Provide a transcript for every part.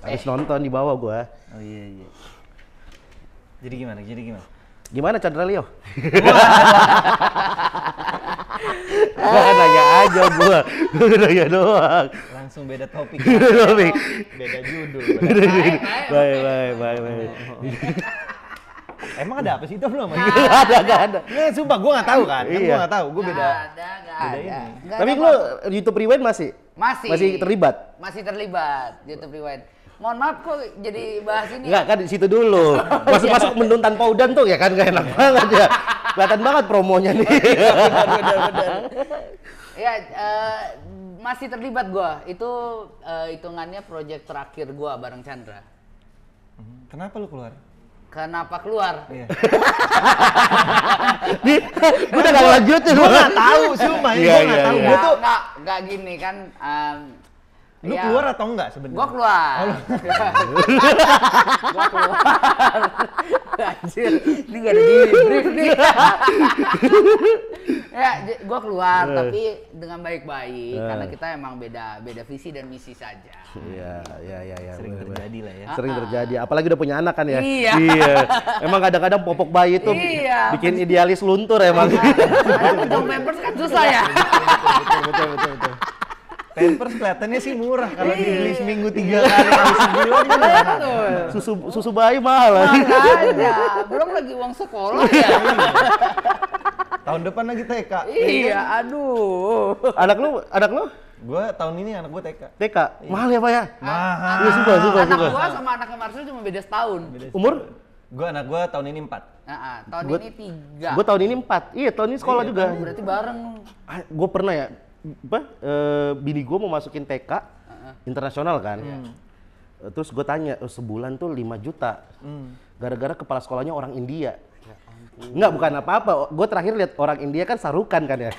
Habis nonton di bawah gua. Oh iya. Jadi gimana? Gimana Chandra Leo? Nanya aja gua nanya doang. Langsung beda topik. Beda judul. Baik. Emang ada apa sih itu belum? Gak ada. Nggak, sumpah gue nggak tahu kan. Iya. Gue nggak tahu. Gue beda. Nggak ada. Tapi lu YouTube Rewind masih terlibat? Masih terlibat YouTube Rewind. Mohon maaf kok jadi bahas ini. Enggak kan di situ dulu. Masuk Mendung Tanpa Udan tuh ya kan gak enak banget ya. Kelihatan banget promonya nih. Benar. Ya, masih terlibat gua. Itu hitungannya project terakhir gua bareng Chandra. Kenapa lu keluar? Kenapa keluar? Iya. Gue udah gak lanjutin. Gue nggak tahu, sumpah. Gue nggak tahu. Gue tuh nggak gini kan. lu keluar atau enggak sebenarnya? Gua keluar. Gua keluar. Anjir, ini nggak ada di brief nih. Ya, gua keluar tapi dengan baik-baik karena kita emang beda visi dan misi saja. Iya. Sering terjadi lah ya. Sering terjadi, apalagi udah punya anak kan ya. Iya. Emang kadang-kadang popok bayi itu bikin idealis luntur emang. Ada pegang Pampers kan susah ya. Betul. Pampers kelihatannya sih murah kalau dibeli seminggu 3 kali sebulan kan. Susu bayi mahal. Makanya, belum lagi uang sekolah ya. Tahun depan lagi TK. Iya, aduh. Anak lu? Gue tahun ini anak gue TK. TK? Mahal ya Pak ya? Mahal. Iya, suka. Anak gua sama anaknya Marcel cuma beda setahun. Umur? Anak gue tahun ini 4. Tahun ini 3. Gue tahun ini 4. Iya, tahun ini sekolah juga. Berarti bareng. Gue pernah ya, bini gue mau masukin TK internasional kan. Terus gue tanya, sebulan tuh 5 juta. Gara-gara kepala sekolahnya orang India. Enggak, bukan apa-apa. Gue terakhir lihat orang India kan Sarukan kan ya.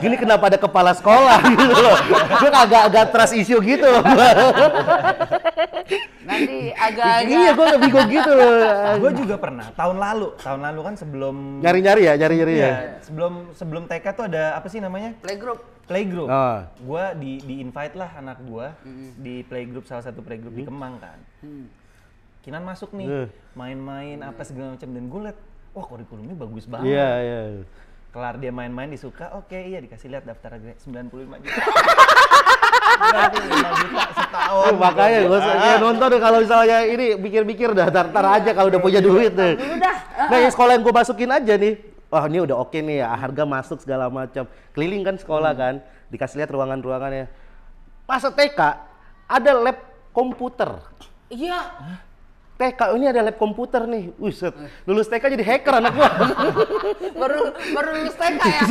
Gini kenapa ada kepala sekolah gitu loh. Gue agak trust issue gitu loh. Nanti agak-agak. Iya, gue bingung gitu loh. Gue juga pernah, tahun lalu kan sebelum Nyari-nyari ya. sebelum TK tuh ada apa sih namanya? Playgroup. Oh. Gue di invite lah anak gue di playgroup, salah satu playgroup di Kemang kan. Kinan masuk nih, main-main apa segala macam, dan gue liat, wah kurikulumnya bagus banget. Iya. Kelar dia main-main disuka, oke iya dikasih lihat daftar 95 juta. 95 juta setahun. Makanya gue nonton kalau misalnya ini pikir-pikir dah, tar aja kalau udah punya duit deh. Nah, yang sekolah yang gue masukin aja nih, wah ini udah oke nih ya, harga masuk segala macam. Keliling kan sekolah kan, dikasih lihat ruangan-ruangannya. Masa TK ada lab komputer. Iya. TK ini ada lab komputer nih. Set. Lulus TK jadi hacker anak gua. baru lulus TK ya.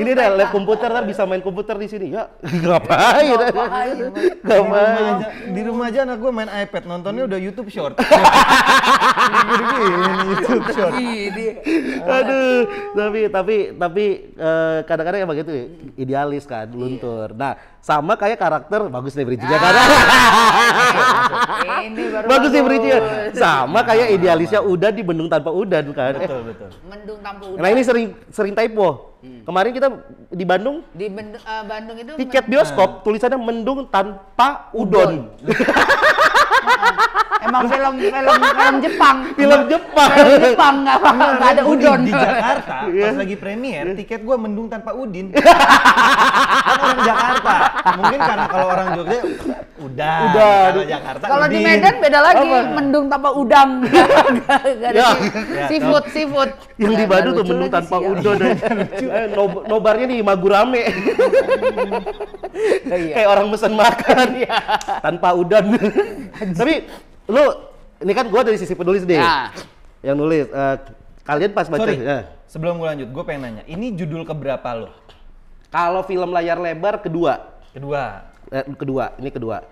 Ini ada lab komputer, kan bisa main komputer di sini. Ya, ngapain? Di rumah aja anak gua main iPad, nontonnya udah YouTube Short. YouTube Short. Aduh, tapi kadang-kadang emang gitu idealis kan, luntur. Nah, sama kayak karakter bagus nih bridging-nya kan. Ini baru bagus nih bridging-nya. Sama kayak idealisnya Udan di Mendung Tanpa Udan kan. Betul. Mendung Tanpa Udan. Nah, ini sering typo. Kemarin kita di Bandung. Di Bandung itu tiket bioskop tulisannya Mendung Tanpa Udon. Emang film Jepang. Film Jepang nggak ada udon. Di Jakarta pas lagi premier, tiket gua Mendung Tanpa Udin. Kan orang Jakarta. Mungkin karena kalau orang Jogja udah. Kalau Jakarta. Kalau di Medan beda lagi, Mendung Tanpa Udang. Gak ada seafood. Yang di Bandung tuh Mendung Tanpa Udon. Nobarnya di Magurame. Kayak orang mesen makan tanpa udan. Tapi lu, ini kan gua dari sisi penulis deh. Yang nulis, kalian pas baca. Sebelum gua lanjut, gua pengen nanya, ini judul keberapa lo? Kalau film layar lebar kedua. Ini kedua.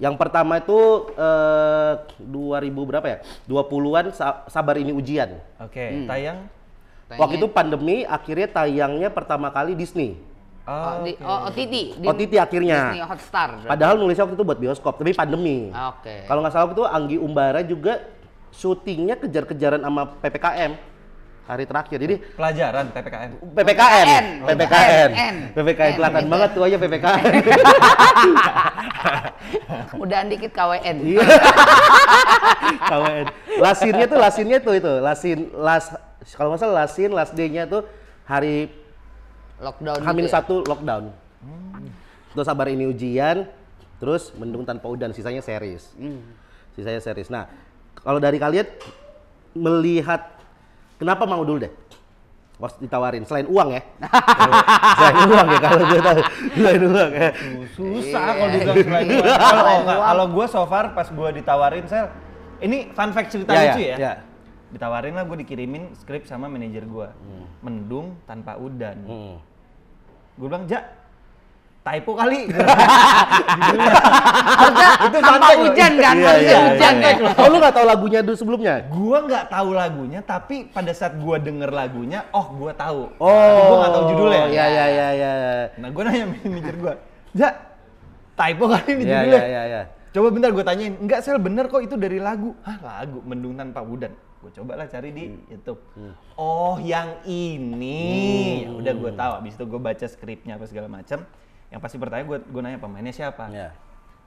Yang pertama itu 2000 berapa ya? 20-an Sabar Ini Ujian. Oke, tayang? Waktu itu pandemi, akhirnya tayangnya pertama kali Disney. OTT akhirnya. Disney Hotstar. Padahal nulisnya waktu itu buat bioskop, tapi pandemi. Kalau nggak salah waktu itu Anggi Umbara juga syutingnya kejar-kejaran sama PPKM. hari terakhir. Jadi Pelajaran PPKN. PPKN kelihatan banget tuh aja PPKN. Udahan dikit KWN. Iya. KWN. Lasinnya tuh itu. Kalau nggak salah last day-nya tuh hari Lockdown. H-1 lockdown. Terus sabar ini ujian, terus mendung tanpa udan, sisanya series. Nah, kalau dari kalian melihat kenapa mau dulu deh? Was ditawarin selain uang ya. Selain uang ya kalau gue tahu. Selain uang ya. Susah kalau dibilang selain uang. Kalau gue so far pas gue ditawarin, ini fun fact cerita lucu ya. Ditawarin lah, gue dikirimin skrip sama manajer gue. Mendung tanpa udan. Gue bilang, "Ja, typo kali." Itu tanpa hujan kan? Hujan ya. Oh, lu nggak tahu lagunya dulu sebelumnya? Gua nggak tahu lagunya, tapi pada saat gua denger lagunya, gua tahu. Oh, tapi gua nggak tahu judulnya. Iya. Nah, gua nanya manajer gua, "Ja, typo kali ini judulnya." Iya. Coba bentar gua tanyain, "Enggak, Sel, bener kok itu dari lagu." "Hah, lagu Mendung Tanpa Udan." Gua cobalah cari di YouTube. Oh, yang ini. Ya udah gua tahu. Habis itu gua baca skripnya apa segala macam. Yang pasti bertanya gua nanya pemainnya siapa.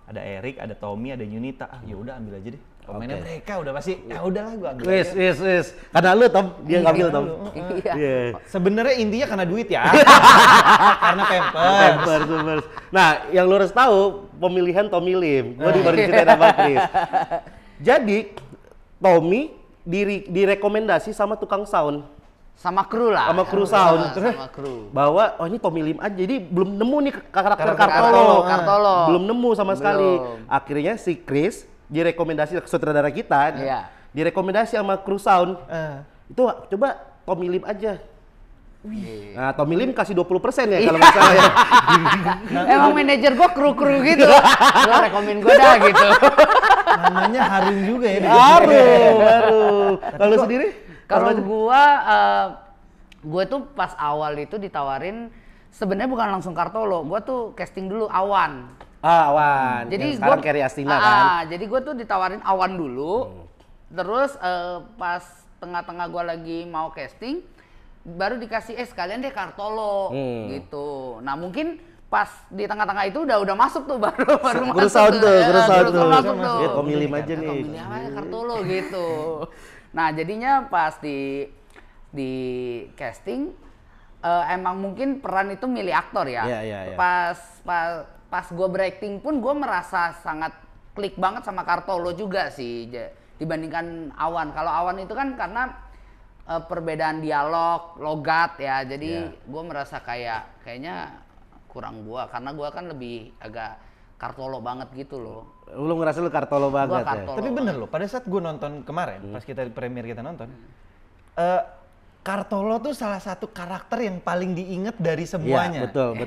Ada Erik, ada Tommy, ada Yunita. Ya udah ambil aja deh. Pemainnya mereka udah pasti. Ya udahlah gua ambil. Wis. Karena lu Tom, dia ngambil Tom. Iya. Sebenarnya intinya karena duit ya. Karena Pampers. Nah, yang lu harus tahu pemilihan Tommy Lim. Gua baru diceritain sama Chris. Jadi Tommy direkomendasi sama tukang sound. Sama kru lah. Sama kru sound. Sama kru. Bahwa ini Tommy Lim aja. Jadi belum nemu nih karakter Kartolo. Belum nemu sama sekali. Akhirnya si Chris direkomendasi ke sutradara kita. Direkomendasi sama kru sound. Itu coba Tommy Lim aja. Nah, Tommy Lim kasih 20% ya kalau nggak salah ya. Emang manajer gua kru-kru gitu. Lo rekomen gua dah gitu. Namanya Harum juga ya. Harum. Kalau sendiri? Kalau gua tuh pas awal itu ditawarin sebenarnya bukan langsung Kartolo, gua tuh casting dulu Awan. Awan. Jadi sekarang Carrie Astina kan. Jadi gua tuh ditawarin Awan dulu. Terus pas tengah-tengah gua lagi mau casting baru dikasih sekalian deh Kartolo gitu. Nah, mungkin pas di tengah-tengah itu udah masuk tuh baru masuk tuh. Ya, Tommy Lim aja nih. Tommy Lim Kartolo gitu. Nah, jadinya pas di casting emang mungkin peran itu milih aktor ya. Iya. Pas gue berakting pun gue merasa sangat klik banget sama Kartolo juga sih dibandingkan Awan. Kalau Awan itu kan karena perbedaan dialog, logat ya. Jadi gue merasa kayaknya kurang karena gue kan lebih agak Kartolo banget gitu loh. Lu ngerasa lu Kartolo banget ya? Tapi bener loh, pada saat gue nonton kemarin, pas kita premier kita nonton, Kartolo tuh salah satu karakter yang paling diinget dari semuanya. Betul.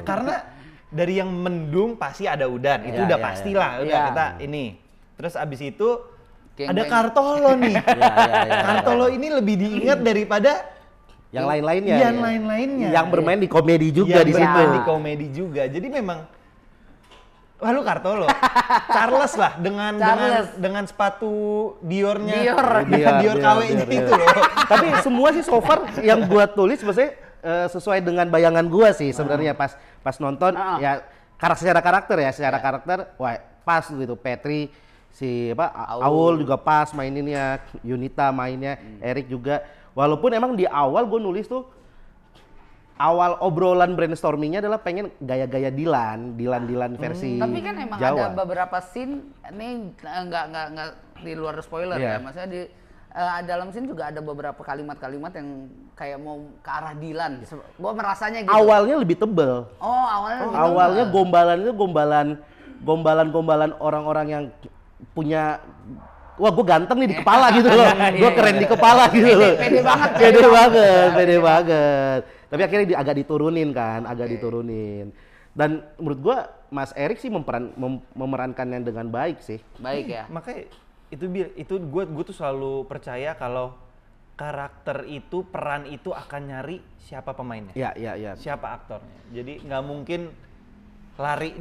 Karena dari yang mendung pasti ada udan, itu udah pastilah, udah kita ini. Terus abis itu ada Kartolo nih. Kartolo ini lebih diingat daripada yang lain-lainnya. Yang lain-lainnya. Yang bermain di komedi juga di situ. Bermain di komedi juga. Jadi memang wah, lu Kartolo. Charles lah dengan sepatu Diornya. Dior KW-nya itu loh. Tapi semua sih so far yang gua tulis maksudnya sesuai dengan bayangan gua sih sebenarnya pas nonton ya secara karakter wah pas gitu. Petri Aul juga pas maininnya, Yunita mainnya, Erik juga. Walaupun emang di awal gue nulis tuh awal obrolan brainstormingnya adalah pengen gaya-gaya Dilan versi Tapi kan emang Jawa. ada beberapa scene ini nggak di luar spoiler ya. Maksudnya di dalam scene juga ada beberapa kalimat-kalimat yang kayak mau ke arah Dilan. Gua merasanya gitu. Awalnya lebih tebel. Oh, awalnya Awalnya gombalan itu gombalan orang-orang yang punya wah gue ganteng nih di kepala gitu loh. Gue keren di kepala gitu loh. Pede banget. Tapi akhirnya agak diturunin kan, diturunin. Dan menurut gue Mas Erik sih memerankannya dengan baik sih. Baik ya. Makanya itu gue tuh selalu percaya kalau karakter itu, peran itu akan nyari siapa pemainnya. Iya. Siapa aktornya. Jadi nggak mungkin lari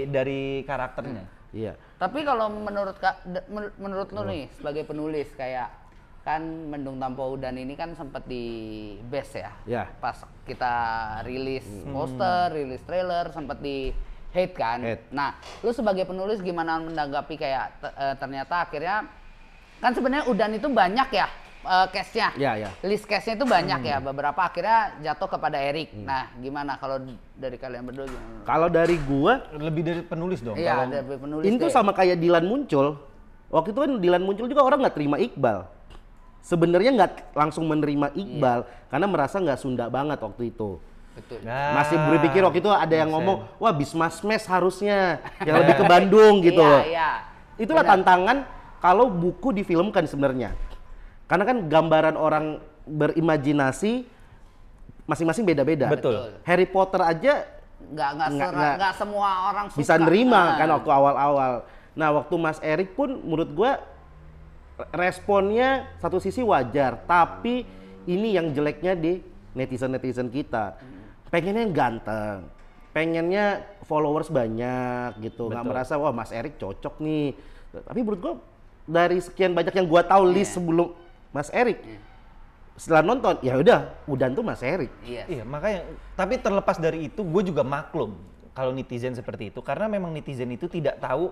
dari karakternya. Iya. Tapi kalau menurut lu nih sebagai penulis kayak kan Mendung Tanpa Udan ini kan sempat di base ya. Ya. Pas kita rilis poster, rilis trailer, sempat di hate kan. Hate. Nah, lu sebagai penulis gimana menanggapi kayak ternyata akhirnya kan sebenarnya Udan itu banyak ya case-nya. Ya. List case-nya itu banyak ya. Beberapa akhirnya jatuh kepada Erik. Nah, gimana kalau dari kalian berdua gimana? Kalau dari gua, Lebih dari penulis dong. Iya, Kalau dari penulis. itu deh. sama kayak Dilan muncul. Waktu itu kan Dilan muncul juga orang nggak terima Iqbal. Sebenarnya nggak langsung menerima Iqbal karena merasa nggak Sunda banget waktu itu. Betul. Ah, Masih berpikir waktu itu ada yang make ngomong, wah Bismas Mes harusnya yang lebih ke Bandung gitu loh. Iya. Itulah Benar. tantangan kalau buku difilmkan sebenarnya. Karena kan gambaran orang berimajinasi masing-masing beda-beda. Betul. Harry Potter aja Nggak semua orang suka. bisa nerima Nah. kan waktu awal-awal. Nah waktu Mas Erik pun menurut gua responnya satu sisi wajar, tapi ini yang jeleknya di netizen-netizen kita. Pengennya yang ganteng, pengennya followers banyak gitu, nggak merasa wah Mas Erik cocok nih. Tapi menurut gua dari sekian banyak yang gua tahu list sebelum Mas Erik, setelah nonton ya Udan tuh Mas Erik. Iya. Iya, makanya tapi terlepas dari itu gue juga maklum kalau netizen seperti itu karena memang netizen itu tidak tahu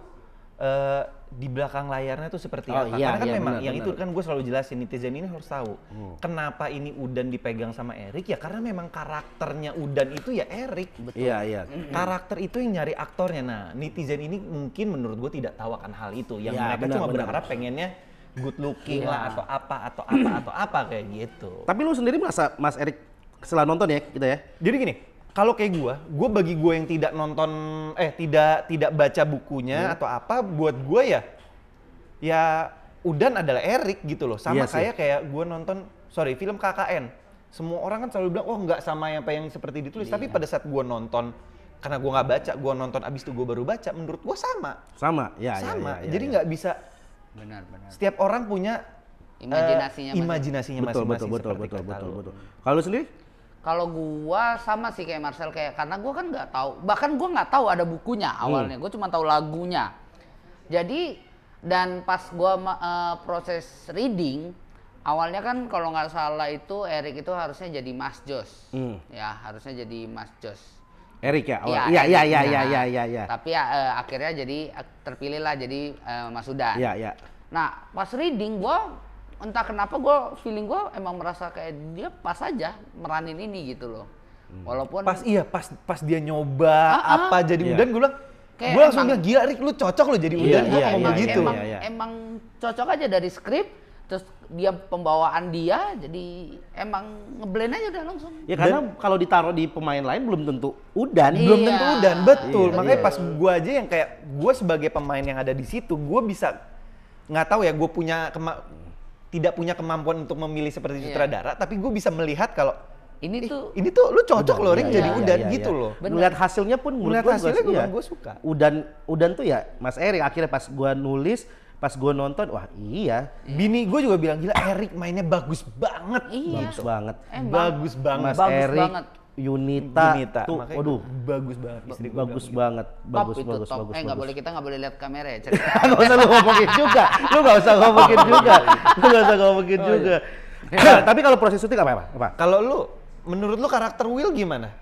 di belakang layarnya tuh seperti Oh, apa. iya, Karena kan iya, memang benar, yang benar. itu kan gue selalu jelasin netizen ini harus tahu kenapa ini Udan dipegang sama Erik ya karena memang karakternya Udan itu ya Erik. Iya. Karakter itu yang nyari aktornya. Nah, netizen ini mungkin menurut gue tidak tahu akan hal itu. Yang Ya, mereka benar, cuma benar. berharap pengennya good looking Iya. lah atau apa kayak gitu. Tapi lu sendiri merasa Mas Erik setelah nonton ya kita ya? Jadi gini, kalau kayak gue bagi gue yang tidak nonton, tidak baca bukunya atau apa, buat gue ya Udan adalah Erik gitu loh. Sama Iya sih. kayak gue nonton, film KKN. Semua orang kan selalu bilang, oh nggak sama apa yang seperti ditulis. Tapi pada saat gue nonton, karena gue nggak baca, gue nonton abis itu gue baru baca, menurut gue sama. Sama, ya. Sama. Ya. Jadi nggak bisa, Benar. setiap orang punya Imajinasinya masing- imajinasinya betul, masing-masing. betul. seperti kata lu. Kalau lu sendiri? Kalau gua sama sih kayak Marcel karena gua kan nggak tahu, bahkan gua nggak tahu ada bukunya awalnya, gua cuma tahu lagunya. Jadi dan pas gua proses reading awalnya kan kalau nggak salah itu Erik itu harusnya jadi Mas Jos, ya harusnya jadi Mas Jos. Erik ya? Erik. Iya. Tapi akhirnya jadi terpilihlah jadi Mas Udan. Iya. Nah pas reading gua entah kenapa feeling gue emang merasa kayak dia pas aja meranin ini gitu loh. Walaupun Pas dia nyoba apa jadi Iya. Udan, gue bilang, Kayak gue langsung emang- bilang gila Rik, lu cocok lo jadi Udan. Gue ngomong gitu. Emang cocok aja dari skrip, terus dia pembawaan dia, jadi emang ngeblend aja udah langsung. Ya karena kalau ditaruh di pemain lain belum tentu Udan. Belum Iya. tentu Udan, betul. Iya, Makanya iya. pas gue aja yang kayak gue sebagai pemain yang ada di situ, gue bisa nggak tahu ya, gue tidak punya kemampuan untuk memilih seperti Iya. sutradara, tapi gue bisa melihat kalau Ini tuh ini tuh lu cocok loh Rik jadi iya, Udan gitu loh. Bener. Melihat hasilnya pun menurut Melihat gua hasilnya iya. gue suka. Udan tuh ya Mas Erik. Akhirnya pas gua nulis, pas gua nonton, wah iya. Bini gue juga bilang gila Erik mainnya bagus banget. Iya. Bagus banget. Bagus banget. Mas bagus Erik, banget. Yunita, tuh, makanya waduh, bagus banget istri gue bagus bilang banget. top Bagus, itu bagus, top. bagus, Nggak bagus. boleh, kita nggak boleh lihat kamera ya cerita. Nggak usah lu ngomongin juga. Lu nggak usah ngomongin juga. Lu nggak usah ngomongin juga. Nah, tapi kalau proses syuting apa? Kalau lu, menurut lu karakter Will gimana?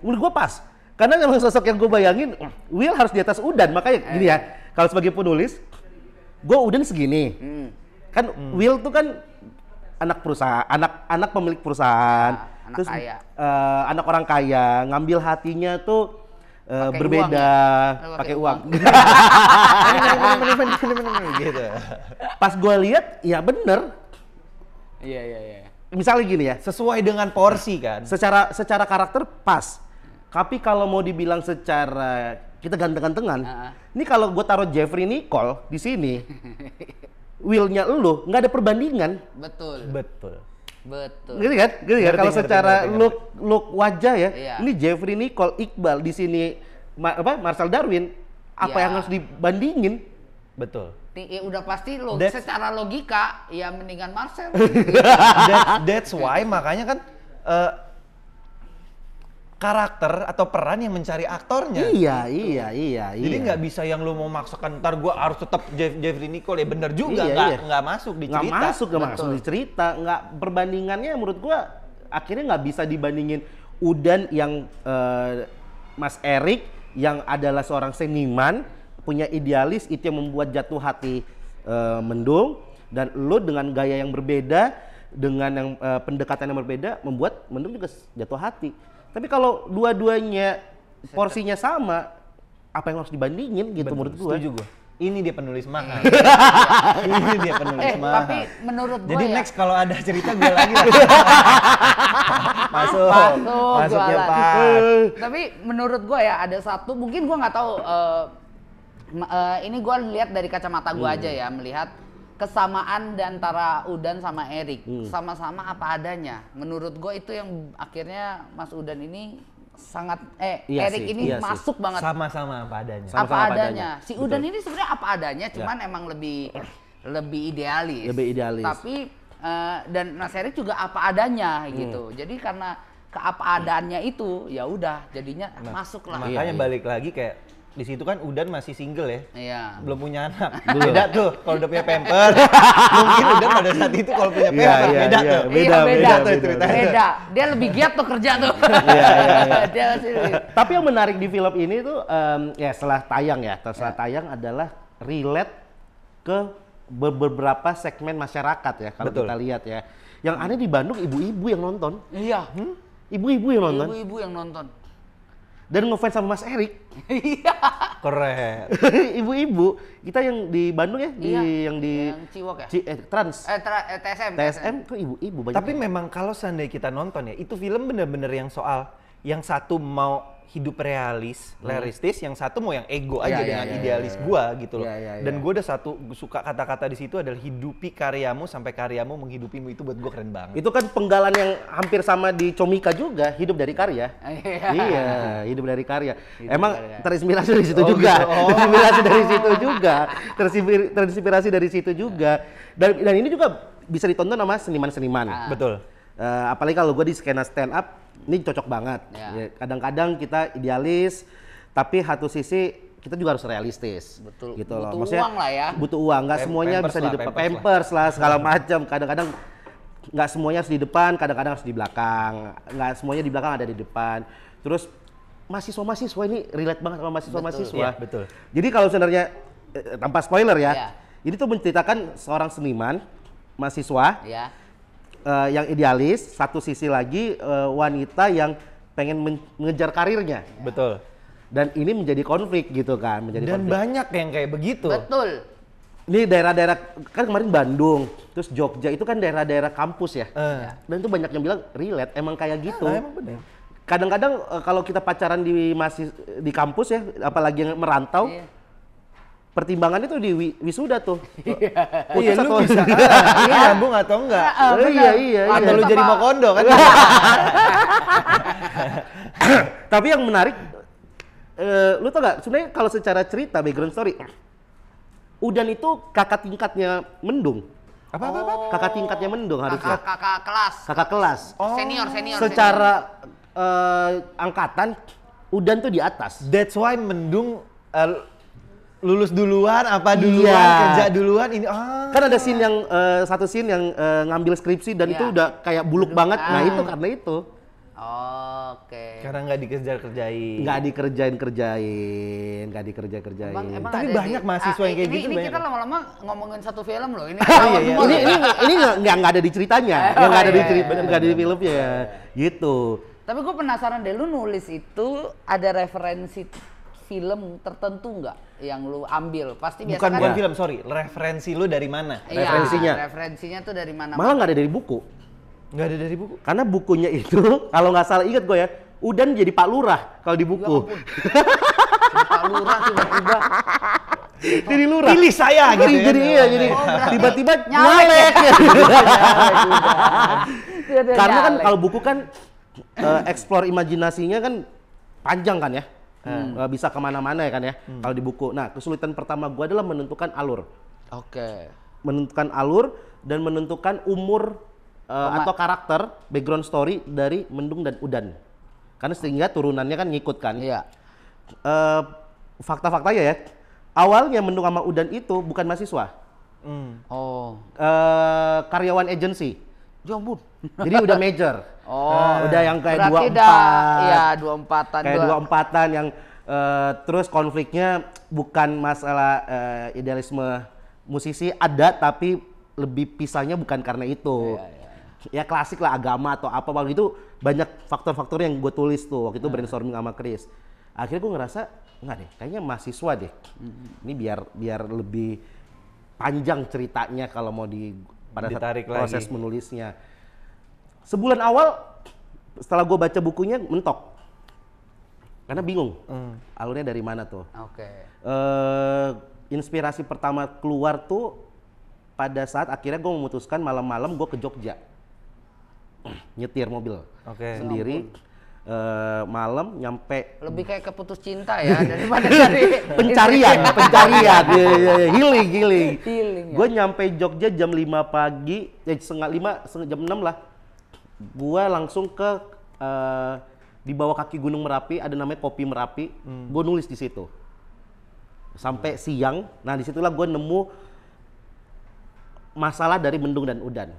Menurut gua pas. Karena memang sosok yang gue bayangin, Will harus di atas Udan. Makanya gini ya, kalau sebagai penulis, gua Udan segini. Kan Will tuh kan anak perusahaan, anak pemilik perusahaan. Anak kaya. Anak orang kaya, ngambil hatinya tuh Pakai berbeda, uang ya? pakai uang. Gitu. Pas gue lihat, ya bener. Iya. Misalnya gini ya, Sesuai dengan porsi kan. secara karakter pas. Tapi kalau mau dibilang secara kita ganteng-gantengan, ini kalau gue taruh Jeffrey Nicole di sini, Will-nya lu nggak ada perbandingan. Betul. Gini kan? Kalau Ngerti, secara ngerti. look wajah ya, Iya. ini Jeffrey Nicole, Iqbal di sini Marcel Darwin, apa Iya. yang harus dibandingin? Betul. Ya udah pasti That's- secara logika ya mendingan Marcel. That's why makanya kan karakter atau peran yang mencari aktornya. Iya. Jadi nggak bisa yang lu mau maksakan ntar gua harus tetap Jeffrey Nicole ya bener juga nggak masuk di cerita. Nggak masuk di cerita. Nggak, perbandingannya menurut gua akhirnya nggak bisa dibandingin Udan yang Mas Erik yang adalah seorang seniman, punya idealis, itu yang membuat jatuh hati Mendung, dan lu dengan gaya yang berbeda, dengan yang pendekatan yang berbeda, membuat Mendung juga jatuh hati. Tapi kalau dua-duanya porsinya sama, apa yang harus dibandingin gitu? Menurut gue. Setuju gue. Ini dia penulis mahal. Ini dia penulis mahal. Tapi menurut gue jadi ya, next kalau ada cerita gue lagi lah. Masuknya jualan. pas. Tapi menurut gue ya ada satu, mungkin gue nggak tahu. Ini gue lihat dari kacamata gue aja ya, melihat kesamaan di antara Udan sama Erik, sama-sama apa adanya. Menurut gue itu yang akhirnya Mas Udan ini sangat Erik ini masuk banget. Sama-sama apa adanya. Apa adanya. Si Udan ini sebenarnya apa adanya, cuman emang lebih idealis. Lebih idealis. Tapi dan Mas Erik juga apa adanya gitu. Jadi karena keapa-adaannya itu ya udah jadinya masuk lah. Makanya balik lagi kayak di situ kan Udan masih single ya. Iya. Belum punya anak. Beda tuh kalau udah punya pamper. Mungkin Udan pada saat itu kalau punya pamper beda tuh. Beda tuh ceritanya. Beda. Dia lebih giat tuh kerja tuh. Dia masih Tapi yang menarik di film ini tuh ya setelah tayang adalah relate ke beberapa segmen masyarakat ya kalau kita lihat ya. Yang aneh di Bandung ibu-ibu yang nonton. Iya. Ibu-ibu yang nonton. Ibu-ibu yang nonton. Dan ngefans sama Mas Erik. Iya. Keren. Ibu-ibu kita yang di Bandung ya, yang di Ciwok ya? Trans. TSM kok ibu-ibu banyak. Tapi memang kalau seandainya kita nonton ya, itu film bener-bener yang soal yang satu mau hidup realistis, yang satu mau yang ego aja dengan idealis gua gitu loh. Dan gua udah suka kata-kata di situ adalah hidupi karyamu sampai karyamu menghidupimu, itu buat gua keren banget. Itu kan penggalan yang hampir sama di Comika juga, hidup dari karya. Iya, hidup dari karya. Emang terinspirasi dari situ juga. Terinspirasi dari situ juga. Terinspirasi dari situ juga. Dan ini juga bisa ditonton sama seniman-seniman. Betul. Apalagi kalau gue di skena stand up, ini cocok banget. Ya, kadang-kadang kita idealis, tapi satu sisi kita juga harus realistis. Betul. Gitu Butuh loh. Maksudnya, uang lah ya. Butuh uang, nggak semuanya bisa di depan. Pampers lah segala macam. Kadang-kadang nggak semuanya harus di depan, kadang-kadang harus di belakang. Nggak semuanya di belakang ada di depan. Terus mahasiswa ini relate banget sama mahasiswa-mahasiswa. Iya, betul. Jadi kalau sebenarnya tanpa spoiler ya, ini tuh menceritakan seorang seniman, mahasiswa. Yang idealis, satu sisi lagi wanita yang pengen mengejar karirnya. Betul. Dan ini menjadi konflik gitu kan, Dan banyak yang kayak begitu. Betul. Ini daerah-daerah, kan kemarin Bandung, terus Jogja itu kan daerah-daerah kampus ya. Dan itu banyak yang bilang relate, emang kayak gitu. Emang bener. Kadang-kadang kalau kita pacaran masih di kampus ya, apalagi yang merantau, pertimbangannya tuh di wisuda tuh. Iya, lu bisa nyambung atau enggak? Iya. Atau lu jadi Mokondo kan? Tapi yang menarik, lu tau gak, sebenarnya kalau secara cerita background story, Udan itu kakak tingkatnya Mendung. Apa? Kakak tingkatnya Mendung harusnya. Kakak kelas. Kakak kelas. Senior. Secara angkatan, Udan tuh di atas. That's why Mendung lulus duluan, kerja duluan ini. Kan ada scene yang satu scene yang ngambil skripsi dan itu udah kayak buluk banget. Nah itu karena itu. Oke. Karena nggak dikerjain. Nggak dikerjain. Emang Tapi ada banyak mahasiswa yang kayak gitu. Ini kita lama-lama ngomongin satu film loh. Ini ini nggak ada di ceritanya, nggak ada di filmnya, gitu. Tapi gue penasaran deh, lu nulis itu ada referensi film tertentu nggak yang lu ambil? Pasti biasa kan. Bukan film, sorry. Referensi lu dari mana? Referensinya tuh dari mana? Malah nggak ada dari buku. Nggak ada dari buku? Karena bukunya itu, kalau nggak salah ingat gue ya, Udan jadi Pak Lurah kalau di buku. Pak Lurah tiba-tiba. Jadi lurah. Pilih saya gitu ya. Jadi tiba-tiba nyalek. Karena kan kalau buku kan explore imajinasinya kan panjang kan ya. Bisa kemana-mana ya kan ya kalau di buku. Nah, kesulitan pertama gue adalah menentukan alur. Menentukan alur dan menentukan umur atau karakter background story dari Mendung dan Udan. Karena sehingga turunannya kan ngikut kan. Iya. Fakta-faktanya ya, awalnya Mendung sama Udan itu bukan mahasiswa. Oh. Karyawan agensi. Ya ampun. Jadi udah major. Oh. Udah yang kayak Berarti 24. Iya, 24-an. Kayak 24-an yang terus konfliknya bukan masalah idealisme musisi ada, tapi lebih pisahnya bukan karena itu. Ya klasik lah, agama atau apa waktu itu banyak faktor-faktor yang gue tulis tuh waktu itu brainstorming sama Chris. Akhirnya gue ngerasa enggak deh, kayaknya mahasiswa deh. Ini biar lebih panjang ceritanya kalau mau pada saat proses menulisnya. Sebulan awal setelah gue baca bukunya mentok. Karena bingung. Alurnya dari mana tuh. Oke. Inspirasi pertama keluar tuh pada saat akhirnya gue memutuskan malam-malam gue ke Jogja. Nyetir mobil sendiri. Malam nyampe lebih kayak keputus cinta ya daripada dari pencarian healing. Ya. Gue nyampe Jogja jam 5 pagi, setengah 5, jam 6 lah. Gue langsung ke di bawah kaki Gunung Merapi ada namanya Kopi Merapi. Gue nulis di situ sampai siang. Nah disitulah gue nemu masalah dari Mendung dan Udan.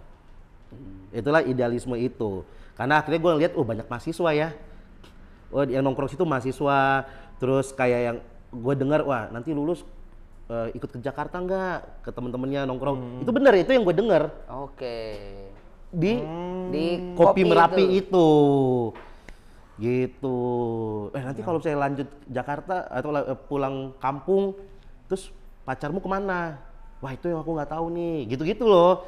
Itulah idealisme itu. Karena akhirnya gue ngeliat, banyak mahasiswa ya. Yang nongkrong situ mahasiswa. Terus kayak yang gue dengar, nanti lulus ikut ke Jakarta nggak? Ke temen-temennya nongkrong. Itu bener, itu yang gue dengar. Oke. Di Kopi Kopi Merapi itu. Gitu. Nanti kalau saya lanjut Jakarta atau pulang kampung, terus pacarmu kemana? Wah itu yang aku nggak tahu nih. Gitu-gitu loh.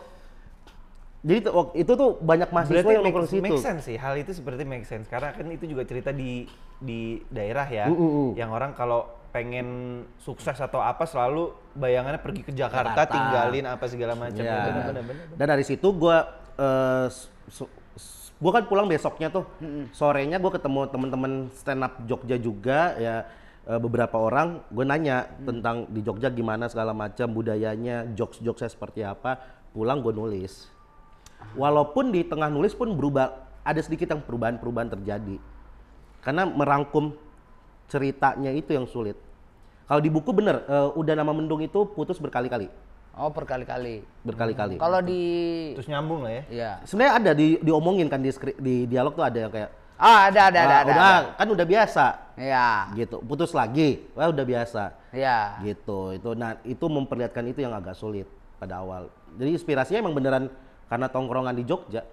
Jadi itu tuh banyak mahasiswa yang nongkrong situ. Make sense sih, hal itu seperti make sense. Karena kan itu juga cerita di daerah ya, yang orang kalau pengen sukses atau apa selalu bayangannya pergi ke Jakarta. Tinggalin apa segala macam. Ya. Dan dari situ gue kan pulang besoknya tuh, sorenya gue ketemu teman-teman stand up Jogja juga ya. Beberapa orang gue nanya tentang di Jogja gimana segala macam budayanya, jokes-jokesnya seperti apa. Pulang gue nulis. Walaupun di tengah nulis pun berubah, ada sedikit yang perubahan-perubahan terjadi. Karena merangkum ceritanya itu yang sulit. Kalau di buku bener, Udan sama Mendung itu putus berkali-kali. Oh, berkali-kali. Berkali-kali. Kalau di terus nyambung lah ya. Iya. Sebenarnya ada diomongin kan di dialog tuh ada yang kayak ada. Kan udah biasa. Iya. Gitu. Putus lagi. Wah, udah biasa. Iya. Gitu. Itu memperlihatkan itu yang agak sulit pada awal. Jadi inspirasinya emang beneran karena tongkrongan di Jogja.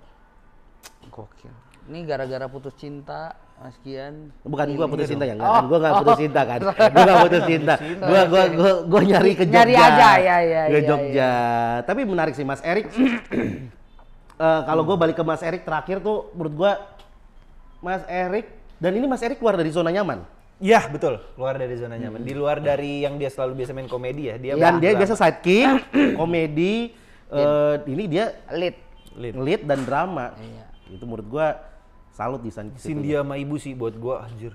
Gokil. Ini gara-gara putus cinta, Mas Kian. Bukan gua putus cinta ya, kan? Gua nggak putus cinta kan. Gua nggak putus cinta. Gua nyari ke Jogja. Nyari aja ya. Ke Jogja. Tapi menarik sih Mas Erik. Kalau gua balik ke Mas Erik terakhir tuh menurut gua Mas Erik, dan ini Mas Erik keluar dari zona nyaman. Iya betul, keluar dari zona nyaman. Di luar dari yang dia selalu biasa main komedi ya. Dia biasa sidekick, komedi. Ini dia lead dan drama. Iya. Itu menurut gua salut di sana. Dia sama Ibu sih buat gua anjir.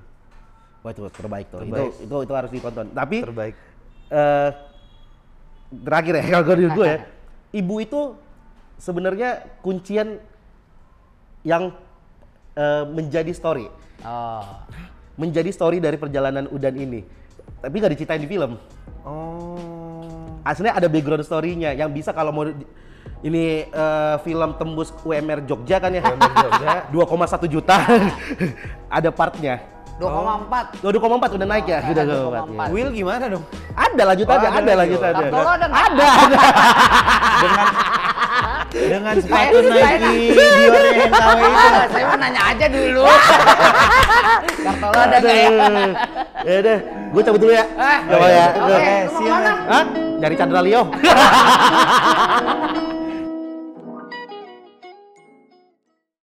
Wah itu terbaik tuh. Itu harus ditonton. Tapi terbaik. Terakhir ya kalau gue ya. Ibu itu sebenarnya kuncian yang menjadi story. Menjadi story dari perjalanan Udan ini. Tapi gak diceritain di film. Aslinya ada background story-nya yang bisa kalau mau ini film tembus UMR Jogja kan ya. UMR Jogja 2,1 juta. Ada partnya. 2,4. 2,4 udah naik ya. Sudah 2,4. Will gimana dong? Ada lanjutannya, ada lanjutannya. Kartolo ada nggak? Ada. Dengan sepatu Nike Dior yang KW itu. Saya mau nanya aja dulu. Kartolo ada nggak ya? Ya udah, gue cabut dulu ya. Oke, Siap. Hah? Dari Chandra Leo.